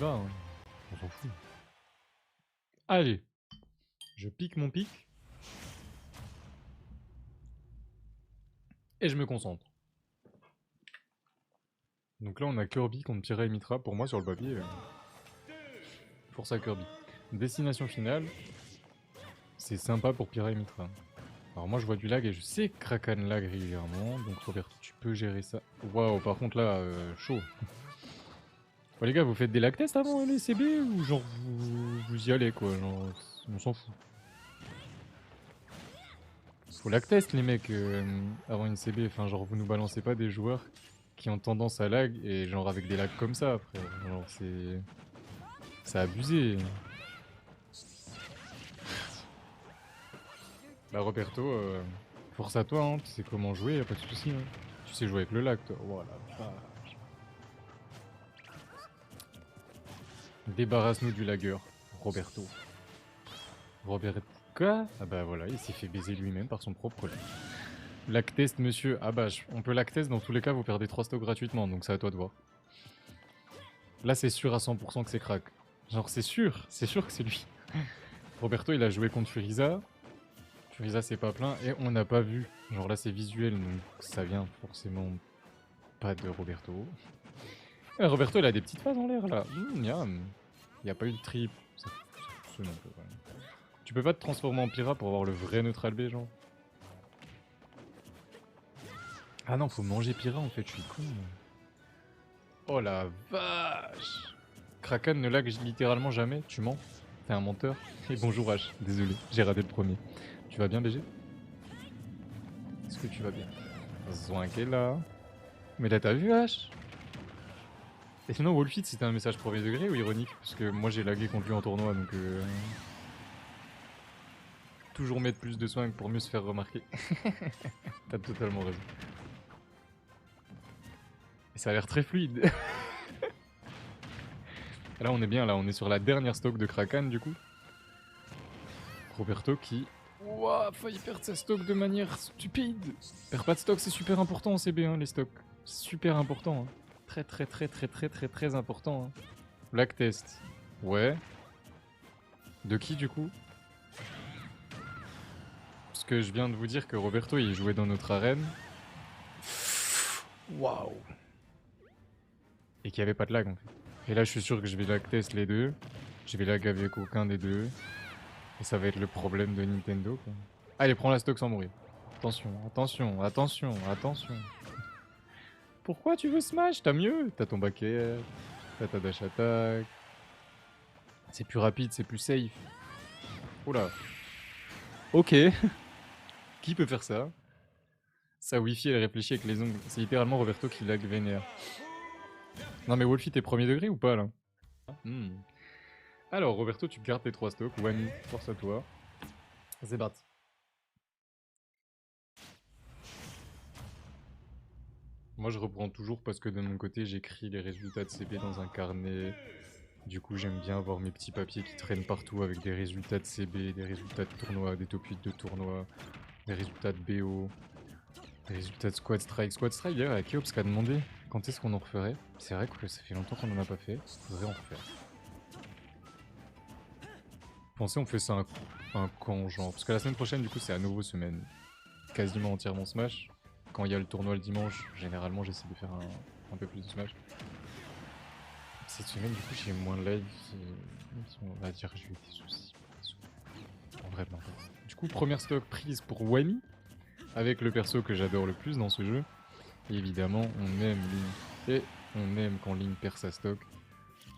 va, hein. On s'en fout. Allez, je pique mon pic. Et je me concentre. Donc là, on a Kirby contre Pyra et Mitra. Pour moi, sur le papier, force à Kirby. Destination finale, c'est sympa pour Pyra et Mitra. Alors moi, je vois du lag et je sais que Kraken lag régulièrement. Donc Robert, tu peux gérer ça. Waouh, par contre là, chaud. Bon, les gars, vous faites des lag tests avant les CB ou genre vous y allez quoi, genre on s'en fout. Faut lag test les mecs avant une CB, enfin genre vous nous balancez pas des joueurs qui ont tendance à lag et genre avec des lags comme ça après, genre c'est abusé. Bah Roberto, force à toi, hein, tu sais comment jouer, y'a pas de soucis. Hein. Tu sais jouer avec le lag toi, voilà. Débarrasse-nous du lagueur, Roberto. Robert... Quoi? Ah bah voilà, il s'est fait baiser lui-même par son propre lag. Lag test monsieur, ah bah on peut lag test, dans tous les cas vous perdez 3 stocks gratuitement, donc c'est à toi de voir. Là c'est sûr à 100% que c'est crack. Genre c'est sûr que c'est lui. Roberto il a joué contre Furiza. Furiza c'est pas plein et on n'a pas vu. Genre là c'est visuel donc ça vient forcément pas de Roberto. Roberto il a des petites phases en l'air là. Y a pas eu de trip. Ça fonctionne un peu quand même. Tu peux pas te transformer en Pyra pour avoir le vrai neutral B genre. Ah non faut manger Pyra en fait, je suis con. Oh la vache! Kraken ne lag littéralement jamais, tu mens. T'es un menteur. Et bonjour H, désolé, j'ai raté le premier. Tu vas bien BG? Est-ce que tu vas bien? Zoin qui est là. Mais là t'as vu H? Et sinon Wolfit c'était un message premier degré ou ironique? Parce que moi j'ai lagué contre lui en tournoi donc toujours mettre plus de swing pour mieux se faire remarquer. T'as totalement raison. Et ça a l'air très fluide. Là on est bien, là on est sur la dernière stock de Kraken du coup. Roberto qui... Ouah, failli perdre sa stock de manière stupide. Perd pas de stock, c'est super important en CB1 les stocks. Super important. Hein. Très important. Hein. Black test. Ouais. De qui du coup? Parce que je viens de vous dire que Roberto il jouait dans notre arène. Waouh. Et qu'il n'y avait pas de lag en fait. Et là je suis sûr que je vais lag test les deux. Je vais lag avec aucun des deux. Et ça va être le problème de Nintendo quoi. Allez, prends la stock sans mourir. Attention. Pourquoi tu veux smash? T'as mieux. T'as ton back air, t'as ta dash attack. C'est plus rapide, c'est plus safe. Oula. Ok. Qui peut faire ça? Sa wifi elle réfléchit avec les ongles. C'est littéralement Roberto qui lag vénère. Non mais Wolfie t'es premier degré ou pas là? Alors Roberto tu gardes tes 3 stocks. Wani, force à toi. C'est parti. Moi je reprends toujours parce que de mon côté j'écris les résultats de CB dans un carnet. Du coup j'aime bien avoir mes petits papiers qui traînent partout avec des résultats de CB, des résultats de tournoi, des top 8 de tournoi, des résultats de BO, des résultats de Squad Strike. Squad Strike d'ailleurs, il y a Keops qui a demandé quand est-ce qu'on en referait. C'est vrai que ça fait longtemps qu'on en a pas fait, faudrait en refaire. Pensez on fait ça un camp genre, parce que la semaine prochaine du coup c'est à nouveau semaine quasiment entièrement Smash. Quand il y a le tournoi le dimanche, généralement j'essaie de faire un peu plus de Smash. Cette semaine, du coup, j'ai moins de live. On va dire que j'ai eu des soucis. En vrai, non. Du coup, première stock prise pour Wami, avec le perso que j'adore le plus dans ce jeu. Et évidemment, on aime Link. Et on aime quand Link perd sa stock.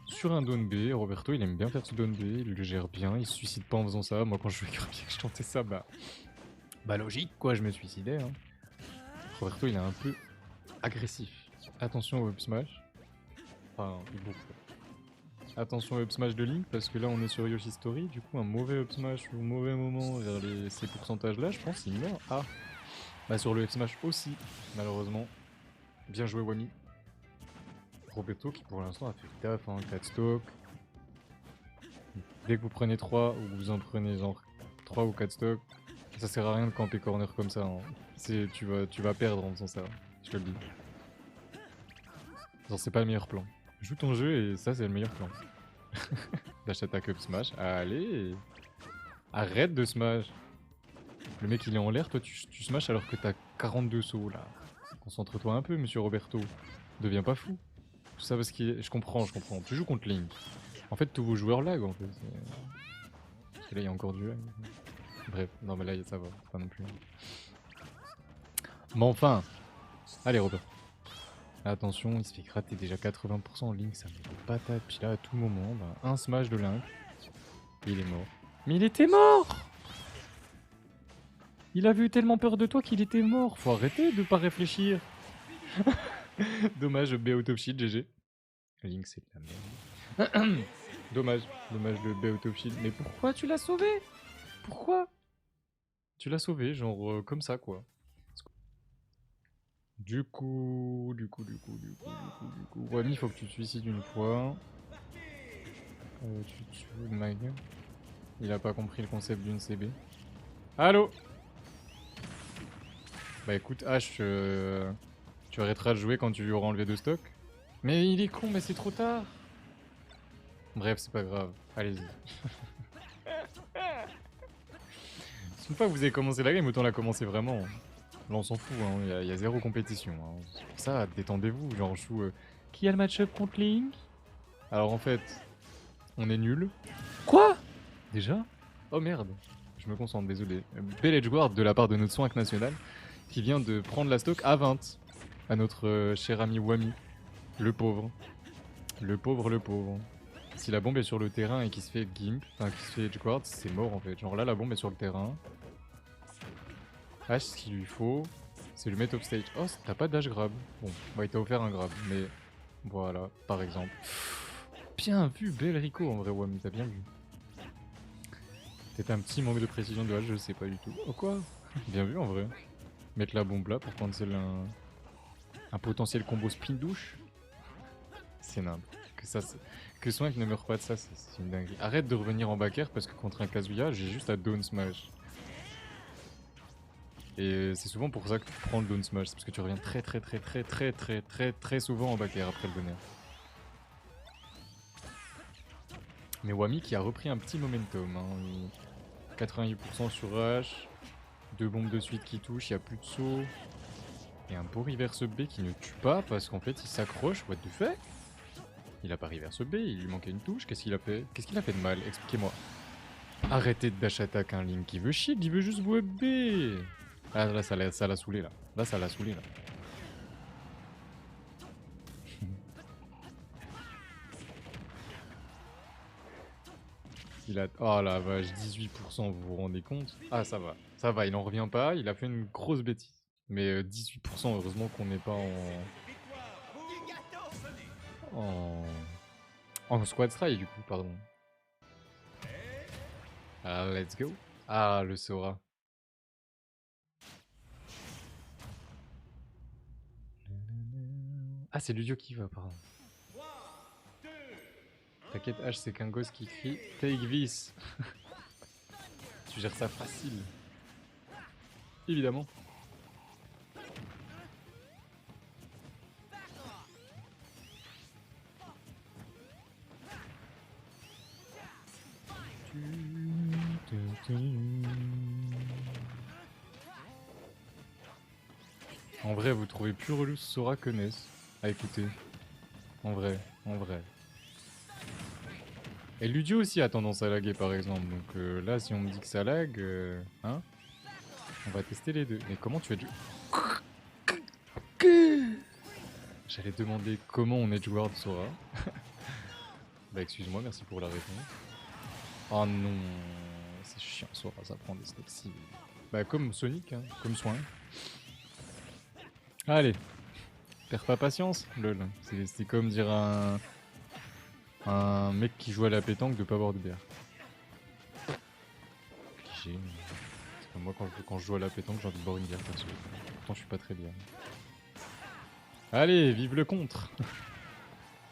Sur un down B, Roberto, il aime bien faire ce down B, il le gère bien, il se suicide pas en faisant ça. Moi, quand je jouais Kirby et que je tentais ça, bah logique, quoi, je me suicidais. Hein. Roberto, il est un peu agressif. Attention au up smash. Enfin, il bouge. Attention au up smash de Link parce que là on est sur Yoshi Story, du coup un mauvais up smash ou mauvais moment vers ces pourcentages là, je pense qu'il meurt. Ah, bah sur le up smash aussi, malheureusement. Bien joué Wami. Roberto qui pour l'instant a fait le taf, hein, 4 stocks. Dès que vous prenez 3 ou vous en prenez genre 3 ou 4 stocks, ça sert à rien de camper corner comme ça. Hein. Tu vas perdre en faisant ça, je te le dis. Genre c'est pas le meilleur plan. Joue ton jeu et ça c'est le meilleur plan. Dash attack up smash. Allez. Arrête de smash. Le mec il est en l'air, toi tu smash alors que t'as 42 sauts là. Concentre-toi un peu monsieur Roberto. Deviens pas fou. Tout ça parce que je comprends. Tu joues contre Link. En fait tous vos joueurs lag en fait. Parce que là il y a encore du lag. Bref, non mais là ça va, pas non plus. Mais enfin. Allez Robert. Attention, il se fait gratter déjà 80% en Link, ça me fait patate. Puis là à tout moment, bah, un smash de Link. Et il est mort. Mais il était mort! Il avait eu tellement peur de toi qu'il était mort. Faut arrêter de pas réfléchir. Dommage, B out of shield, GG. Link, c'est de la merde. Dommage le B out of shield. Mais pourquoi tu l'as sauvé? Pourquoi? Tu l'as sauvé, genre comme ça, quoi. Du coup... Wami, faut que tu te suicides une fois. Tu te fous de ma gueule. Il a pas compris le concept d'une CB. Allô? Bah écoute, H, tu arrêteras de jouer quand tu lui auras enlevé de stock. Mais il est con, mais c'est trop tard. Bref, c'est pas grave. Allez-y. Une fois que vous avez commencé la game, autant la commencer vraiment. Là, on s'en fout, hein. Y a zéro compétition. Hein. C'est pour ça, détendez-vous. Genre, je joue... Qui a le match-up contre Link? Alors en fait, on est nul. Quoi? Déjà? Oh merde. Je me concentre, désolé. Bel edge guard de la part de notre Swank national, qui vient de prendre la stock à 20. À notre cher ami Wami. Le pauvre. Le pauvre. Si la bombe est sur le terrain et qu'il se fait gimp, enfin qu'il se fait edge guard, c'est mort en fait. Genre là, la bombe est sur le terrain. H, ce qu'il lui faut, c'est le mettre upstage. Oh, t'as pas d'H grab. Bon, bah il t'a offert un grab, mais voilà, par exemple. Bien vu, bel Rico en vrai, Wami, t'as bien vu. Peut-être un petit manque de précision de H, je sais pas du tout. Oh quoi? Bien vu en vrai. Mettre la bombe là pour cancel un potentiel combo spin douche. C'est nimble. Que Swank ne meurt pas de ça, c'est une dinguerie. Arrête de revenir en back air parce que contre un Kazuya, j'ai juste à down smash. Et c'est souvent pour ça que tu prends le down smash, c'est parce que tu reviens très souvent en back air après le donner. Mais Wami qui a repris un petit momentum. Hein. 88% sur H, 2 bombes de suite qui touchent, il n'y a plus de saut. Et un beau reverse B qui ne tue pas parce qu'en fait il s'accroche, what the fuck? Il a pas reverse B, il lui manquait une touche, qu'est-ce qu'il a fait? Qu'est-ce qu'il a fait de mal? Expliquez-moi. Arrêtez de dash attack un Link qui veut shield, il veut juste vous B. Ah là ça l'a saoulé là. Là ça l'a saoulé là. Il a... Oh la vache, 18%, vous vous rendez compte? Ah ça va, il en revient pas, il a fait une grosse bêtise. Mais 18%, heureusement qu'on n'est pas en squad strike du coup, pardon. Ah, let's go. Ah, le Sora. Ah, c'est Ludio qui va, pardon. T'inquiète, H, c'est qu'un gosse qui crie Take this. Tu gères ça facile. Évidemment. En vrai, vous trouvez plus relou Sora que Ness à écouter. En vrai. Et Ludio aussi a tendance à laguer par exemple. Donc là, si on me dit que ça lag, hein, on va tester les deux. Mais comment tu as dû... J'allais demander comment on est joueur de Sora. Bah excuse-moi, merci pour la réponse. Oh non, c'est chiant Sora, ça prend des steps si... Bah comme Sonic, hein, comme Soin. Allez, perds pas patience, lol. C'est comme dire à un mec qui joue à la pétanque de pas boire de bière. Cliché, mais... Parce que moi quand je joue à la pétanque j'ai envie de boire une bière perso. Pourtant je suis pas très bien. Allez, vive le contre.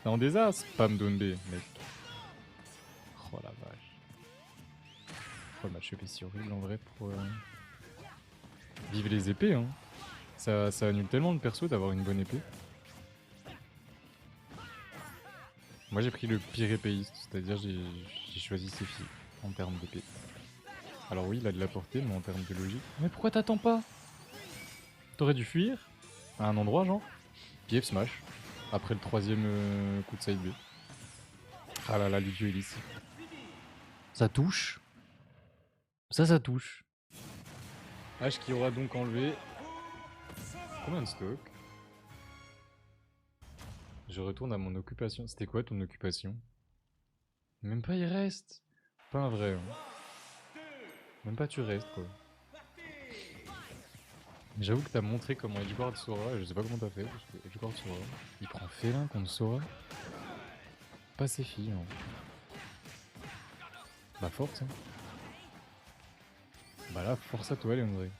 T'es en désastre, Pam Donbe, mec. Oh la vache. Oh, le match-up est si horrible en vrai pour... Vive les épées, hein. Ça annule tellement le perso d'avoir une bonne épée. Moi j'ai pris le pire épéiste, c'est-à-dire j'ai choisi Sephi en termes d'épée. Alors oui, il a de la portée, mais en termes de logique... Mais pourquoi t'attends pas? T'aurais dû fuir à un endroit genre, puis F smash, après le 3ème coup de side B. Ah là là, Ludio il est ici. Ça touche. Ça touche. H qui aura donc enlevé... Combien de stock? Je retourne à mon occupation. C'était quoi ton occupation? Même pas il reste. Pas un vrai. Hein. Même pas tu restes quoi. J'avoue que t'as montré comment edgeguard Sora, et je sais pas comment t'as fait, parce que edgeguard Sora, il prend félin contre Sora. Pas ses filles. Hein. Bah force hein. Bah là, force à toi Léandré.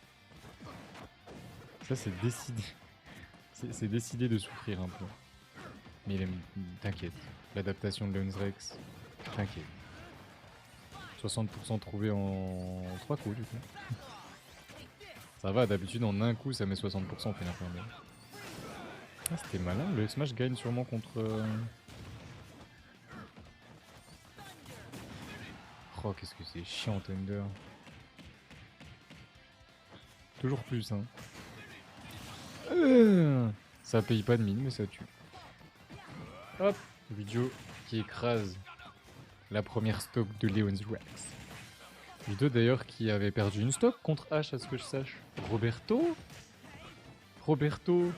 Ça c'est décidé. C'est décidé de souffrir un peu. Mais t'inquiète. L'adaptation de Leonsrex, t'inquiète. 60% trouvé en 3 coups du coup. Ça va, d'habitude en un coup ça met 60% on fait l'infernal. Ah c'était malin, le Smash gagne sûrement contre... Oh qu'est-ce que c'est chiant Thunder. Toujours plus hein. Ça paye pas de mine mais ça tue. Hop, Ludio qui écrase la première stock de Leon's Rex. Ludio d'ailleurs qui avait perdu une stock contre H à ce que je sache. Roberto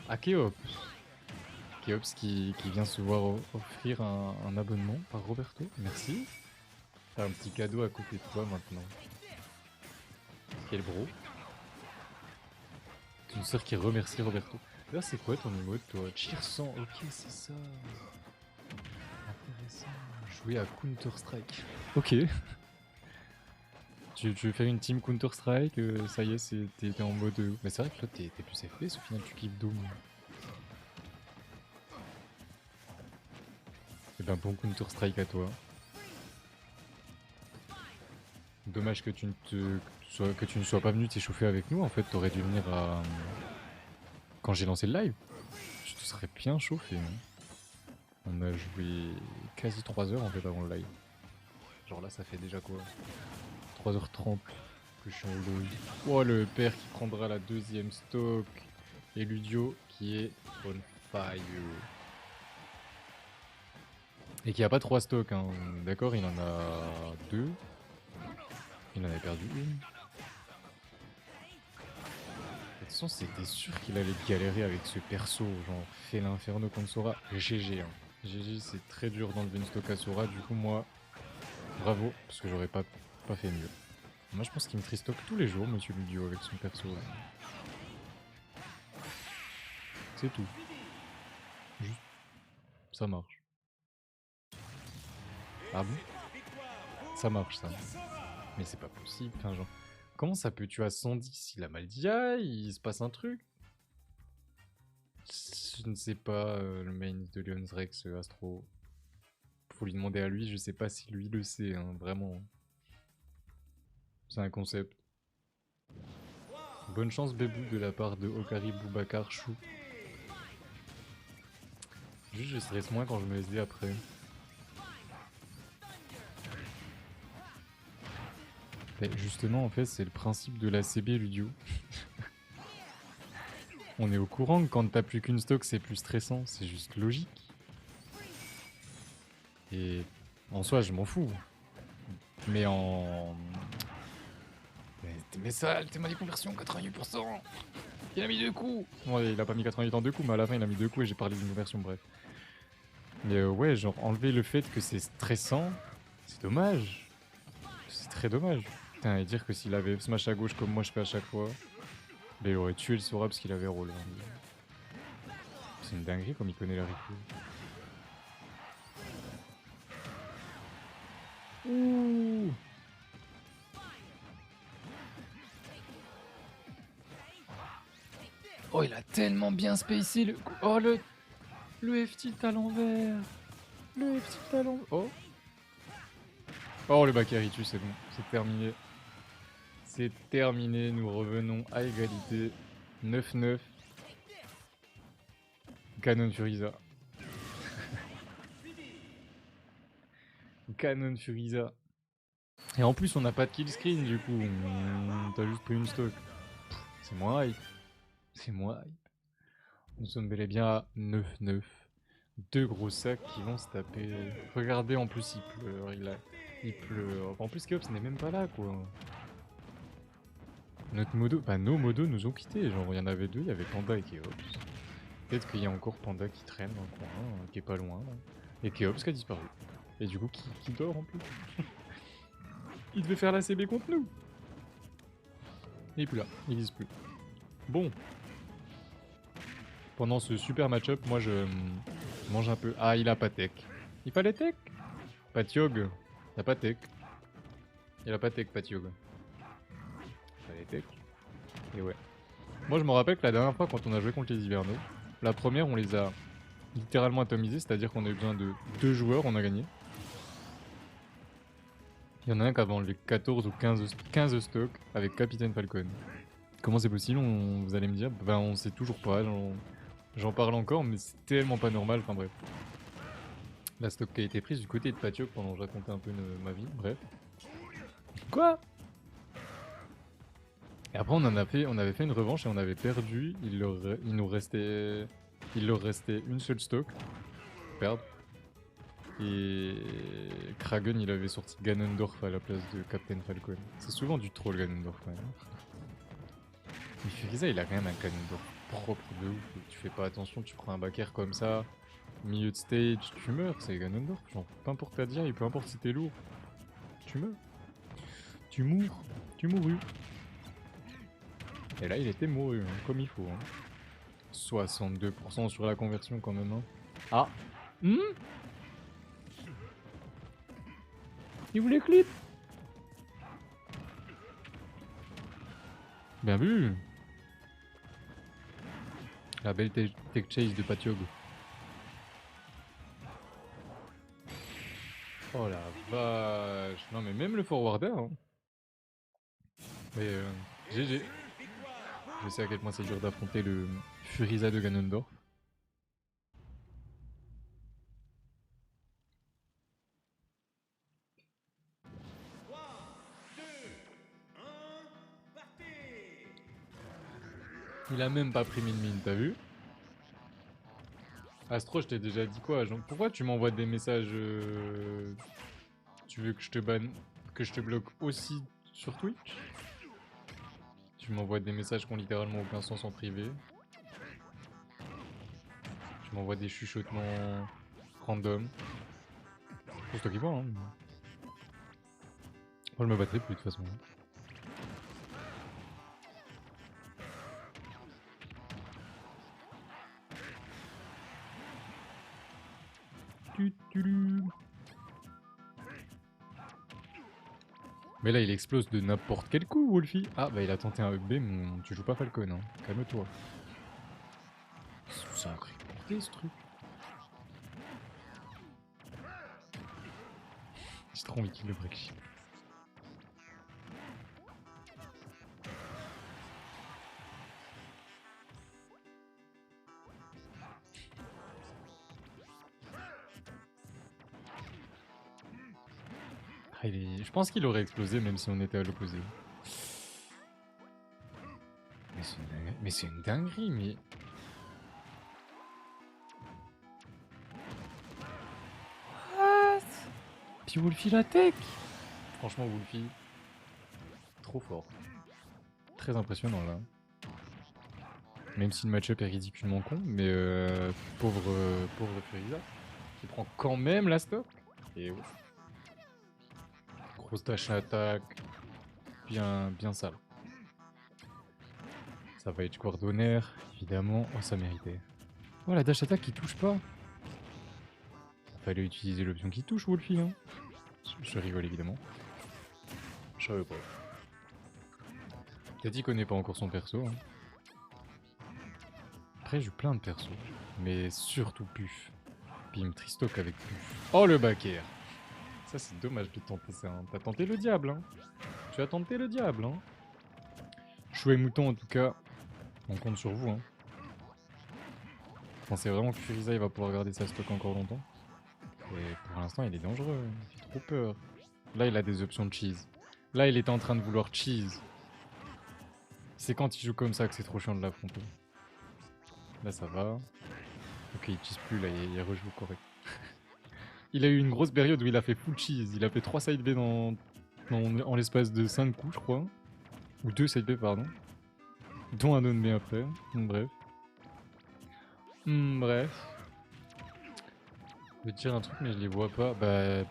à Keops. Keops qui vient se voir offrir un abonnement par Roberto. Merci. T'as un petit cadeau à côté de toi maintenant. Quel bro. C'est une sœur qui remercie Roberto. D'ailleurs c'est quoi ton emote toi? Cheer 100, ok c'est ça. Intéressant. Jouer à Counter-Strike. Ok. Tu veux faire une team Counter-Strike, ça y est, t'es en mode... Mais c'est vrai que là t'es plus FPS au final, tu kiffes Doom. Et ben bon Counter-Strike à toi. Dommage que tu ne sois pas venu t'échauffer avec nous, en fait t'aurais dû venir à... Quand j'ai lancé le live, je te serais bien chauffé. Hein. On a joué quasi 3 heures en fait avant le live. Genre là ça fait déjà quoi 3h30 que je suis en low. Oh le père qui prendra la 2ème stock. Et Ludio qui est on fire. Et qui a pas 3 stocks, hein. D'accord, il en a 2. Il en avait perdu une. De toute façon, c'était sûr qu'il allait galérer avec ce perso. Genre, fait l'inferno contre Sora. GG. Hein. GG, c'est très dur d'enlever une stock à Sora. Du coup, moi, bravo, parce que j'aurais pas fait mieux. Moi, je pense qu'il me tristock tous les jours, monsieur Ludio, avec son perso. C'est tout. Juste, ça marche. Ah bon? Ça marche, ça. Mais c'est pas possible, enfin, genre... Comment ça peut tuer à 110? Il a mal dit, ah, il se passe un truc. Je ne sais pas, le main de Leon's Rex, Astro. Faut lui demander à lui, je sais pas si lui le sait, hein, vraiment. C'est un concept. Bonne chance, Bébou, de la part de Okari Boubacar Chou. Juste, je stresse moins quand je me SD après. Mais justement, en fait, c'est le principe de la CB, Ludio. On est au courant que quand t'as plus qu'une stock, c'est plus stressant, c'est juste logique. Et en soi, je m'en fous. Mais en... Mais ça, t'es ma déconversion, 88%. Il a mis 2 coups. Bon, il a pas mis 88 en 2 coups, mais à la fin, il a mis 2 coups et j'ai parlé d'une conversion, bref. Mais ouais, genre, enlever le fait que c'est stressant, c'est dommage. C'est très dommage. Putain, et dire que s'il avait smash à gauche comme moi je fais à chaque fois, bah, il aurait tué le Sora parce qu'il avait roll. Hein. C'est une dinguerie comme il connaît la Riku. Ouh. Oh, il a tellement bien spacé le... Oh, le F-tilt à l'envers. Le F-tilt à l'envers. Oh. Oh, le Bakaritu, c'est bon. C'est terminé. C'est terminé. Nous revenons à égalité. 9-9. Canon Furiza. Canon Furiza. Et en plus, on n'a pas de kill screen du coup. On t'a juste pris une stock. C'est moins hype. C'est moins hype. Nous sommes bel et bien à 9-9. Deux gros sacs qui vont se taper. Regardez, en plus, il pleure. Il pleure. En plus, Keops n'est même pas là, quoi. Notre modo, bah nos modos nous ont quittés. Genre, il y en avait deux, il y avait Panda et Keops. Peut-être qu'il y a encore Panda qui traîne dans le coin, qui est pas loin. Là. Et Keops qui a disparu. Et du coup, qui dort en plus. Il devait faire la CB contre nous. Il est plus là, il existe plus. Bon. Pendant ce super match-up, moi je mange un peu. Ah, il a pas tech. Il fallait tech. Patiog. Il a pas tech. Il a pas tech, Patiog. Il fallait tech. Et ouais. Moi je me rappelle que la dernière fois quand on a joué contre les Hivernaux, la première on les a littéralement atomisés, c'est-à-dire qu'on a eu besoin de 2 joueurs, on a gagné. Il y en a un qui avait enlevé 14 ou 15 stocks avec Capitaine Falcon. Comment c'est possible vous allez me dire. Ben on sait toujours pas, j'en parle encore mais c'est tellement pas normal, enfin bref. La stock qui a été prise du côté de Patiok pendant que je racontais un peu ma vie, bref. Quoi? Et après on avait fait une revanche et on avait perdu, il leur restait une seule stock, perdre. Et Kragen il avait sorti Ganondorf à la place de Captain Falcon. C'est souvent du troll Ganondorf quand même. Mais Furiza il a quand même un Ganondorf propre de ouf. Tu fais pas attention, tu prends un backer comme ça, milieu de stage, tu meurs, c'est Ganondorf. Genre, peu importe ta dia et peu importe si t'es lourd, tu meurs. Tu mours, tu mourus. Et là il était mouru, hein, comme il faut. Hein. 62% sur la conversion quand même. Hein. Ah Il voulait clip. Bien vu. La belle tech chase de Patiog. Oh la vache. Non mais même le forwarder. Hein. Mais GG. Je sais à quel point c'est dur d'affronter le Furiza de Ganondorf. Il a même pas pris mine, t'as vu? Astro, je t'ai déjà dit quoi? Genre, pourquoi tu m'envoies des messages Tu veux que je te banne, que je te bloque aussi sur Twitch? Tu m'envoies des messages qui ont littéralement aucun sens en privé. Tu m'envoies des chuchotements random. C'est toi qui vois, hein. Moi, je me battrai plus de toute façon. Mais là, il explose de n'importe quel coup, Wolfie. Ah, bah il a tenté un UB, mais tu joues pas Falcon, hein. Calme-toi. C'est un cri porté, ce truc. J'ai trop envie qu'il le break ship. Ah, je pense qu'il aurait explosé même si on était à l'opposé. Mais c'est une dinguerie, mais... What? Puis Wolfie la tech. Franchement, Wolfie, trop fort. Très impressionnant là. Même si le match-up est ridiculement con, mais pauvre Furiza, qui prend quand même la stock. Et ouais. Grosse dash attaque, bien sale. Ça va être coordonnaire, évidemment. Oh, ça méritait. Oh, la dash attaque qui touche pas. Fallait utiliser l'option qui touche, Wolfie. Hein. Je rigole évidemment. Je savais pas. Tati connaît pas encore son perso. Hein. Après, j'ai plein de persos. Mais surtout Puf. Bim, Tristock avec Puf. Oh, le backer. Ça, c'est dommage de tenter ça. Hein. T'as tenté le diable. Hein. Tu as tenté le diable. Hein. Chou et mouton, en tout cas, on compte sur vous. Hein. Vous pensez vraiment que Furiza il va pouvoir garder sa stock encore longtemps? Et pour l'instant, il est dangereux. trop peur. Là, il a des options de cheese. Là, il était en train de vouloir cheese. C'est quand il joue comme ça que c'est trop chiant de l'affronter. Là, ça va. Ok, il cheese plus, là, il rejoue correct. Il a eu une grosse période où il a fait full cheese. Il a fait 3 side B en l'espace de 5 coups, je crois. Ou 2 side B, pardon. Dont un non B après. Bref. Bref. Je vais te dire un truc, mais je les vois pas. Bah.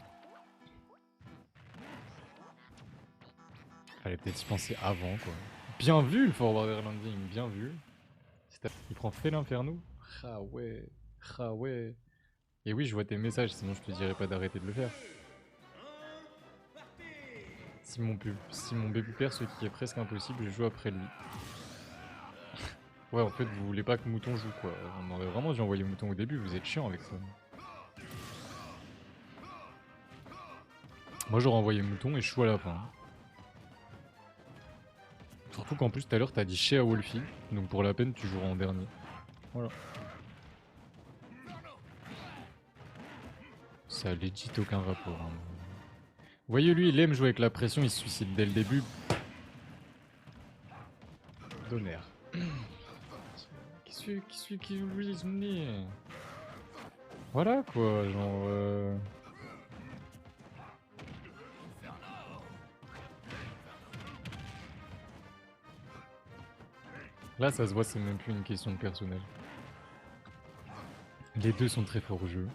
Fallait peut-être y penser avant, quoi. Bien vu le forwarder landing, bien vu. Il prend fait l'inferno. Ah ouais. Ah ouais. Et oui, je vois tes messages, sinon je te dirais pas d'arrêter de le faire. Si mon bébé perd, ce qui est presque impossible, je joue après lui. Ouais, en fait, vous voulez pas que Mouton joue, quoi. On aurait vraiment dû envoyer Mouton au début, vous êtes chiant avec ça. Moi, j'aurais envoyé Mouton et Chou à la fin. Surtout qu'en plus, tout à l'heure, t'as dit chez à Wolfie, donc pour la peine, tu joueras en dernier. Voilà. Ça a legit aucun rapport. Hein. Vous voyez, lui, il aime jouer avec la pression, il se suicide dès le début. Donner. Qui lui Voilà quoi, genre. Là, ça se voit, c'est même plus une question de personnel. Les deux sont très forts au jeu.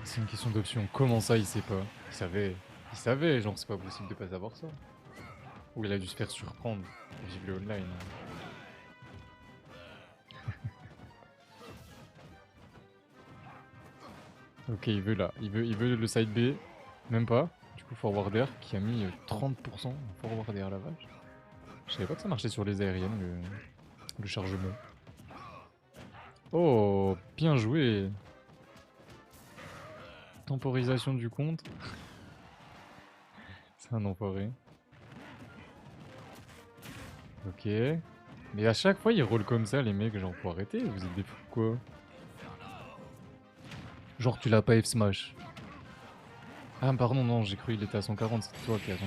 C'est une question d'option. Comment ça, il sait pas? Il savait, genre, c'est pas possible de pas savoir ça. Ou il a dû se faire surprendre. Vive le online. Ok, il veut là. Il veut le side B. Même pas. Du coup, forwarder qui a mis 30% en forwarder à la vache. Je savais pas que ça marchait sur les aériennes, le chargement. Oh, bien joué. Temporisation du compte. C'est un enfoiré. Ok. Mais à chaque fois, ils rollent comme ça, les mecs. Genre, faut arrêter. Vous êtes des fous, quoi. Genre, tu l'as pas F smash. Ah, pardon, non, j'ai cru qu'il était à 140. C'est toi qui as 100.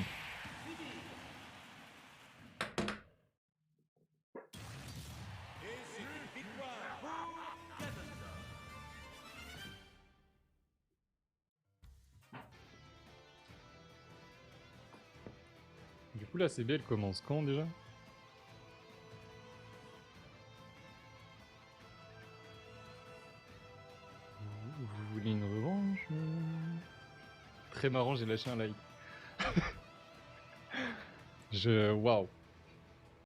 Du coup, la CB, elle commence quand déjà? Vous voulez une revanche? Très marrant, j'ai lâché un like. Waouh.